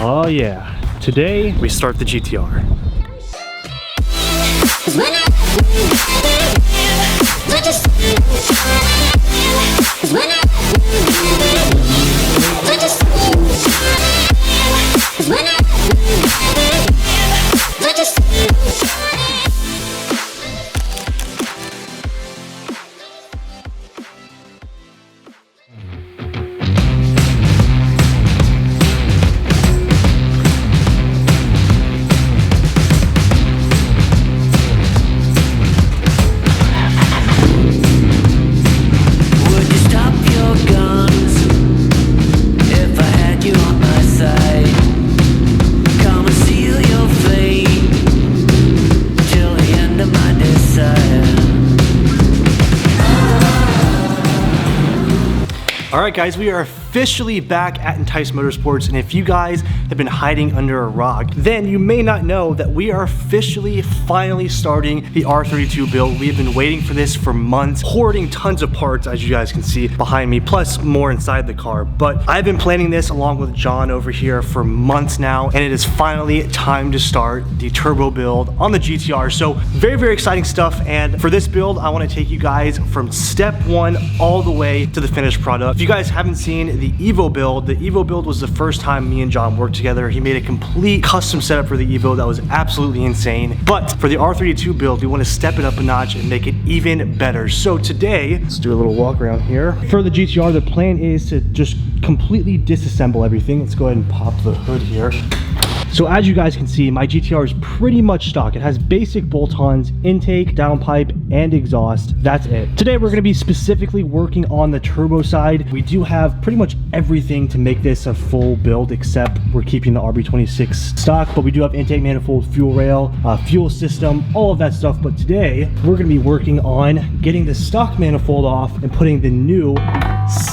Oh yeah, today we start the GTR. Alright guys, we are officially back at Entice Motorsports, and if you guys have been hiding under a rock, then you may not know that we are officially finally starting the R32 build. We have been waiting for this for months, hoarding tons of parts as you guys can see behind me, plus more inside the car. But I've been planning this along with John over here for months now, and it is finally time to start the turbo build on the GTR. So very exciting stuff, and for this build I want to take you guys from step one all the way to the finished product. If you guys haven't seen the Evo build was the first time me and John worked together. He made a complete custom setup for the Evo that was absolutely insane. But for the R32 build, we want to step it up a notch and make it even better. So today, let's do a little walk around here. For the GTR, the plan is to just completely disassemble everything. Let's go ahead and pop the hood here. So as you guys can see, my GTR is pretty much stock. It has basic bolt-ons, intake, downpipe, and exhaust. That's it. Today we're going to be specifically working on the turbo side. We do have pretty much everything to make this a full build, except we're keeping the RB26 stock, but we do have intake manifold, fuel rail, fuel system, all of that stuff. But today we're going to be working on getting the stock manifold off and putting the new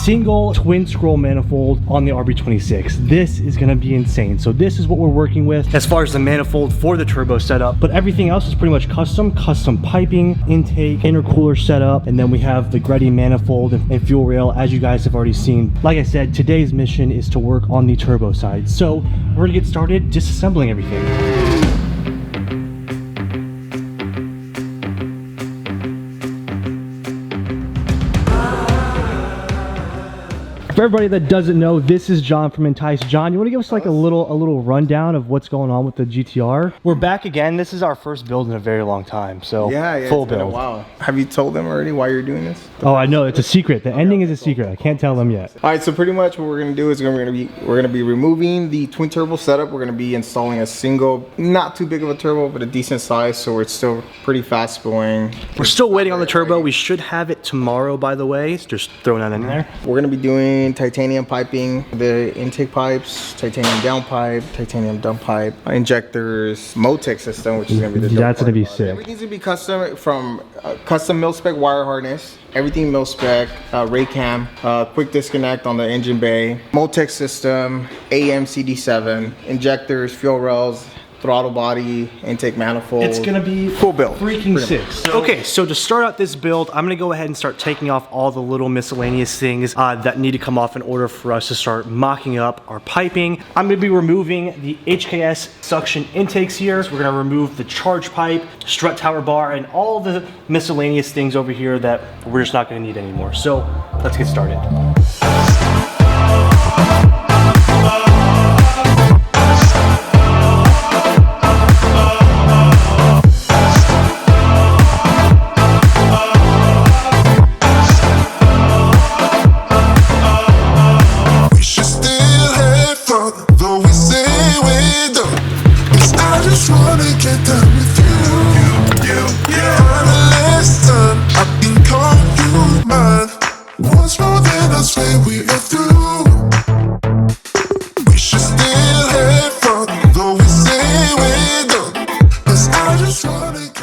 single twin scroll manifold on the RB26. This is going to be insane. So this is what we're working with as far as the manifold for the turbo setup, but everything else is pretty much custom piping, intake, intercooler setup, and then we have the Greddy manifold and fuel rail, as you guys have already seen. Like I said, today's mission is to work on the turbo side. So we're gonna get started disassembling everything. For everybody that doesn't know, this is John from Entice. John, you want to give us like a little rundown of what's going on with the GTR? We're back again. This is our first build in a very long time, so yeah, full it's been build. a while. Have you told them already why you're doing this? Oh, I know, it's a secret. The ending is a secret. I can't tell them yet. All right, so pretty much what we're gonna do is we're gonna be removing the twin turbo setup. We're gonna be installing a single, not too big of a turbo, but a decent size, so it's still pretty fast going. We're still waiting on the turbo. We should have it tomorrow, by the way. Just throwing that in there. We're gonna be doing titanium piping, the intake pipes, titanium downpipe, titanium dumppipe, injectors, Voltex system, which is gonna be the that's gonna be sick. Everything's gonna be custom, from custom mil spec wire harness, everything mil spec, ray cam, quick disconnect on the engine bay, Voltex system, AM CD7, injectors, fuel rails, throttle body, intake manifold. It's gonna be full build. Freaking sick. Okay, so to start out this build, I'm gonna go ahead and start taking off all the little miscellaneous things that need to come off in order for us to start mocking up our piping. I'm gonna be removing the HKS suction intakes here. So we're gonna remove the charge pipe, strut tower bar, and all the miscellaneous things over here that we're just not gonna need anymore. So let's get started.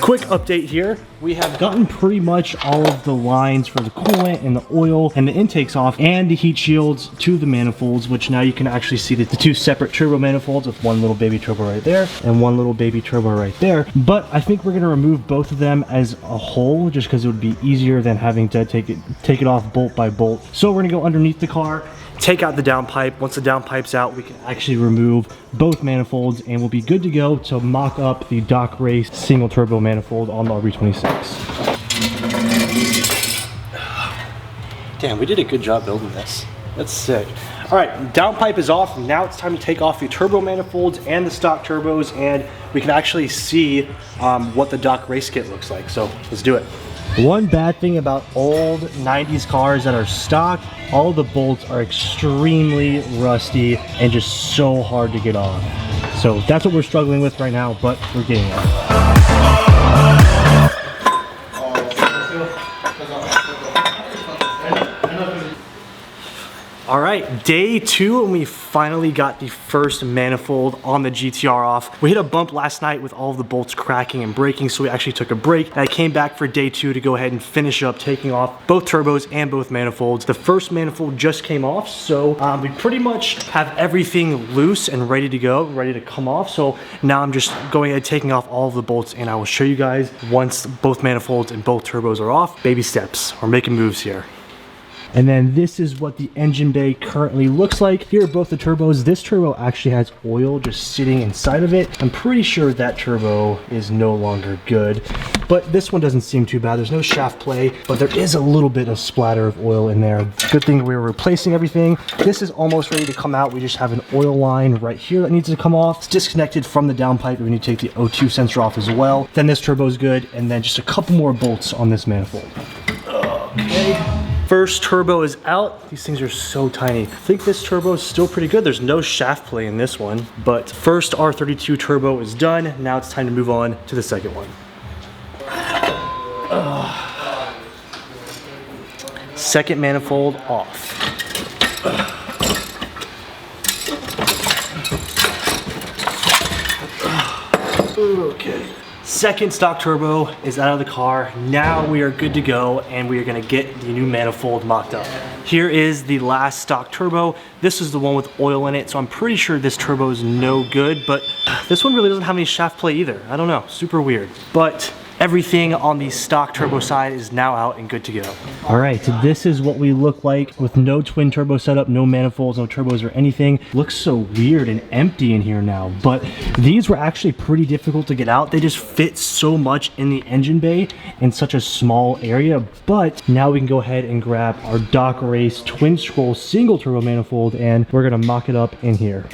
Quick update here. We have gotten pretty much all of the lines for the coolant and the oil and the intakes off, and the heat shields to the manifolds, which now you can actually see the two separate turbo manifolds with one little baby turbo right there and one little baby turbo right there. But I think we're going to remove both of them as a whole, just because it would be easier than having to take it off bolt by bolt. So we're going to go underneath the car take out the downpipe. Once the downpipe's out, we can actually remove both manifolds and we'll be good to go to mock up the Dock Race single turbo manifold on the RB26. Damn, we did a good job building this. That's sick. All right, downpipe is off. Now it's time to take off the turbo manifolds and the stock turbos, and we can actually see what the Dock Race kit looks like. So let's do it. One bad thing about old 90s cars that are stock, all the bolts are extremely rusty and just so hard to get off. So that's what we're struggling with right now, but we're getting it. All right, day 2, and we finally got the first manifold on the GTR off. We hit a bump last night with all of the bolts cracking and breaking, so we actually took a break. And I came back for day 2 to go ahead and finish up taking off both turbos and both manifolds. The first manifold just came off, so we pretty much have everything loose and ready to go, ready to come off. So now I'm just going ahead taking off all of the bolts, and I will show you guys once both manifolds and both turbos are off. Baby steps, we're making moves here. And then this is what the engine bay currently looks like. Here are both the turbos. This turbo actually has oil just sitting inside of it. I'm pretty sure that turbo is no longer good, but this one doesn't seem too bad. There's no shaft play, but there is a little bit of splatter of oil in there. Good thing we were replacing everything. This is almost ready to come out. We just have an oil line right here that needs to come off. It's disconnected from the downpipe. We need to take the O2 sensor off as well. Then this turbo is good, and then just a couple more bolts on this manifold. Okay. First turbo is out. These things are so tiny. I think this turbo is still pretty good. There's no shaft play in this one, but first R32 turbo is done. Now it's time to move on to the second one. Second manifold off. Okay. Second stock turbo is out of the car. Now we are good to go, and we are gonna get the new manifold mocked up. Here is the last stock turbo. This is the one with oil in it, so I'm pretty sure this turbo is no good, but this one really doesn't have any shaft play either. I don't know, super weird. But everything on the stock turbo side is now out and good to go. All right, so this is what we look like with no twin turbo setup, no manifolds, no turbos or anything. Looks so weird and empty in here now, but these were actually pretty difficult to get out. They just fit so much in the engine bay in such a small area, but now we can go ahead and grab our Dock Race twin scroll single turbo manifold, and we're gonna mock it up in here.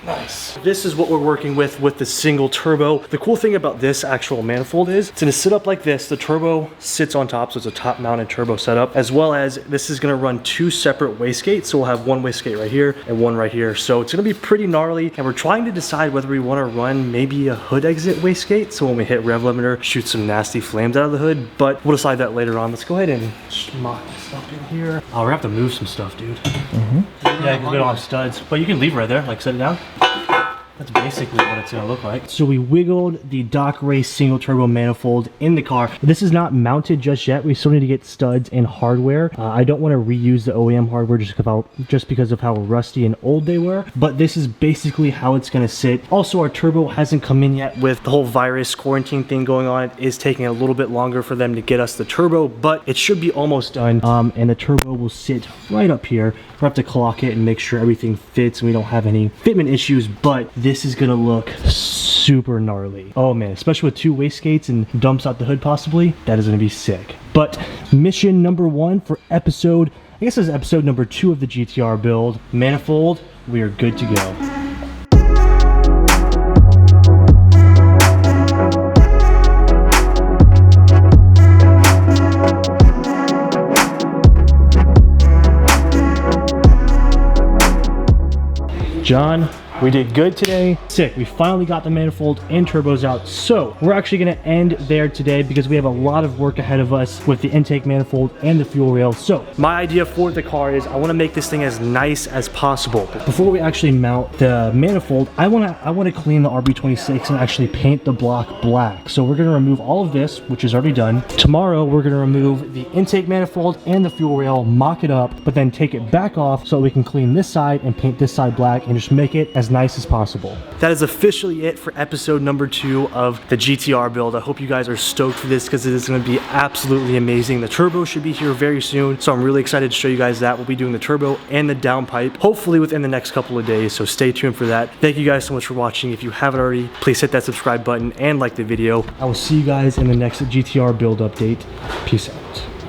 Nice. This is what we're working with the single turbo. The cool thing about this actual manifold is it's gonna sit up like this. The turbo sits on top, so it's a top mounted turbo setup, as well as this is gonna run 2 separate wastegates. So we'll have one wastegate right here and one right here. So it's gonna be pretty gnarly, and we're trying to decide whether we wanna run maybe a hood exit wastegate, so when we hit rev limiter, shoot some nasty flames out of the hood, but we'll decide that later on. Let's go ahead and just mock this up in here. Oh, we're gonna have to move some stuff, dude. Yeah, because we don't have studs, but you can leave right there, like set it down. That's basically what it's gonna look like. So we wiggled the Dock Race single turbo manifold in the car. This is not mounted just yet. We still need to get studs and hardware. I don't want to reuse the OEM hardware just because of how rusty and old they were, but this is basically how it's gonna sit. Also, our turbo hasn't come in yet with the whole virus quarantine thing going on. It is taking a little bit longer for them to get us the turbo, but it should be almost done. And the turbo will sit right up here. We'll have to clock it and make sure everything fits and we don't have any fitment issues, but this is gonna look super gnarly. Oh man, especially with 2 wastegates and dumps out the hood possibly, that is gonna be sick. But mission number 1 for episode, I guess this is episode number 2 of the GTR build, manifold, we are good to go. John, we did good today. Sick, we finally got the manifold and turbos out. So we're actually gonna end there today because we have a lot of work ahead of us with the intake manifold and the fuel rail. So my idea for the car is I wanna make this thing as nice as possible. But before we actually mount the manifold, I wanna clean the RB26 and actually paint the block black. So we're gonna remove all of this, which is already done. Tomorrow, we're gonna remove the intake manifold and the fuel rail, mock it up, but then take it back off so we can clean this side and paint this side black and just make it as as nice as possible. That is officially it for episode number 2 of the GTR build. I hope you guys are stoked for this because it is going to be absolutely amazing. The turbo should be here very soon, so I'm really excited to show you guys that. We'll be doing the turbo and the downpipe, hopefully within the next couple of days, so stay tuned for that. Thank you guys so much for watching. If you haven't already, please hit that subscribe button and like the video. I will see you guys in the next GTR build update. Peace out.